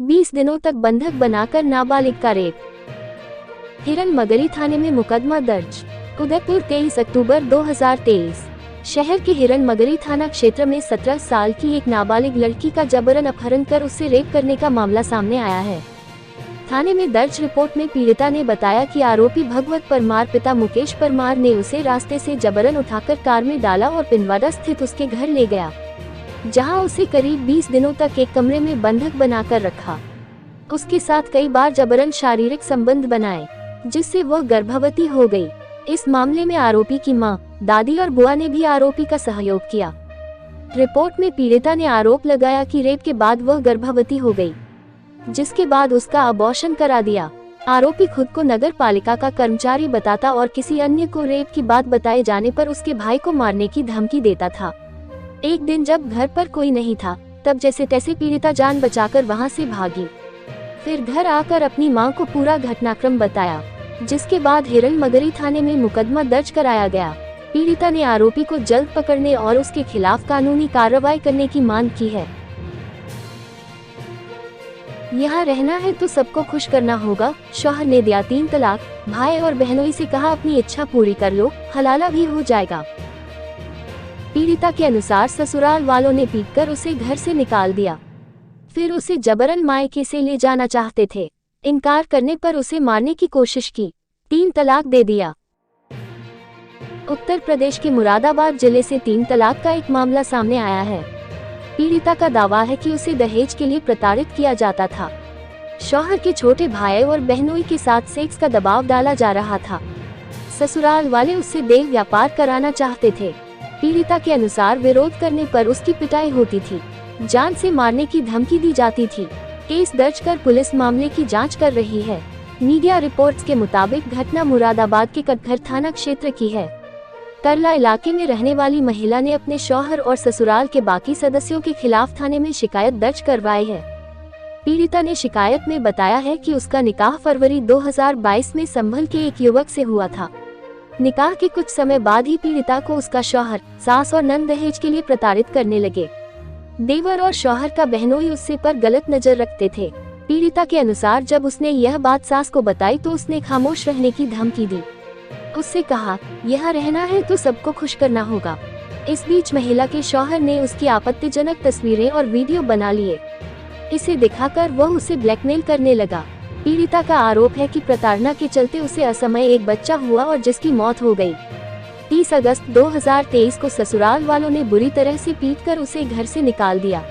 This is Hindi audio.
20 दिनों तक बंधक बनाकर नाबालिग का रेप। हिरनमगरी थाने में मुकदमा दर्ज। उदयपुर 23 अक्टूबर 2023। शहर के हिरनमगरी थाना क्षेत्र में 17 साल की एक नाबालिग लड़की का जबरन अपहरण कर उससे रेप करने का मामला सामने आया है। थाने में दर्ज रिपोर्ट में पीड़िता ने बताया कि आरोपी भगवत परमार पिता मुकेश परमार ने उसे रास्ते से जबरन उठाकर कार में डाला और पिंडवाड़ा स्थित उसके घर ले गया, जहां उसे करीब 20 दिनों तक एक कमरे में बंधक बनाकर रखा। उसके साथ कई बार जबरन शारीरिक संबंध बनाए, जिससे वह गर्भवती हो गई। इस मामले में आरोपी की मां, दादी और बुआ ने भी आरोपी का सहयोग किया। रिपोर्ट में पीड़िता ने आरोप लगाया कि रेप के बाद वह गर्भवती हो गई, जिसके बाद उसका अबॉर्शन करा दिया। आरोपी खुद को नगर पालिका का कर्मचारी बताता और किसी अन्य को रेप की बात बताए जाने पर उसके भाई को मारने की धमकी देता था। एक दिन जब घर पर कोई नहीं था, तब जैसे तैसे पीड़िता जान बचाकर वहां से भागी। फिर घर आकर अपनी मां को पूरा घटनाक्रम बताया, जिसके बाद हिरनमगरी थाने में मुकदमा दर्ज कराया गया। पीड़िता ने आरोपी को जल्द पकड़ने और उसके खिलाफ कानूनी कार्रवाई करने की मांग की है। यहाँ रहना है तो सबको खुश करना होगा। शौहर ने दिया 3 तलाक। भाई और बहनोई से कहा अपनी इच्छा पूरी कर लो, हलाला भी हो जाएगा। पीड़िता के अनुसार ससुराल वालों ने पीटकर उसे घर से निकाल दिया, फिर उसे जबरन मायके से ले जाना चाहते थे। इनकार करने पर उसे मारने की कोशिश की, 3 तलाक दे दिया। उत्तर प्रदेश के मुरादाबाद जिले से 3 तलाक का एक मामला सामने आया है। पीड़िता का दावा है कि उसे दहेज के लिए प्रताड़ित किया जाता था। शौहर के छोटे भाई और बहनोई के साथ सेक्स का दबाव डाला जा रहा था। ससुराल वाले उससे देह व्यापार कराना चाहते थे। पीड़िता के अनुसार विरोध करने पर उसकी पिटाई होती थी, जान से मारने की धमकी दी जाती थी। केस दर्ज कर पुलिस मामले की जांच कर रही है। मीडिया रिपोर्ट्स के मुताबिक घटना मुरादाबाद के कटघर थाना क्षेत्र की है। करला इलाके में रहने वाली महिला ने अपने शौहर और ससुराल के बाकी सदस्यों के खिलाफ थाने में शिकायत दर्ज करवाई है। पीड़िता ने शिकायत में बताया है कि उसका निकाह फरवरी 2022 में संभल के एक युवक से हुआ था। निकाह के कुछ समय बाद ही पीड़िता को उसका शौहर, सास और नंद दहेज के लिए प्रताड़ित करने लगे। देवर और शौहर का बहनोई उससे पर गलत नजर रखते थे। पीड़िता के अनुसार जब उसने यह बात सास को बताई तो उसने खामोश रहने की धमकी दी। उससे कहा, यहाँ रहना है तो सबको खुश करना होगा। इस बीच महिला के शौहर ने उसकी आपत्तिजनक तस्वीरें और वीडियो बना लिए। इसे दिखाकर वह उसे ब्लैकमेल करने लगा। पीड़िता का आरोप है कि प्रताड़ना के चलते उसे असमय एक बच्चा हुआ और जिसकी मौत हो गई। 30 अगस्त 2023 को ससुराल वालों ने बुरी तरह से पीटकर उसे घर से निकाल दिया।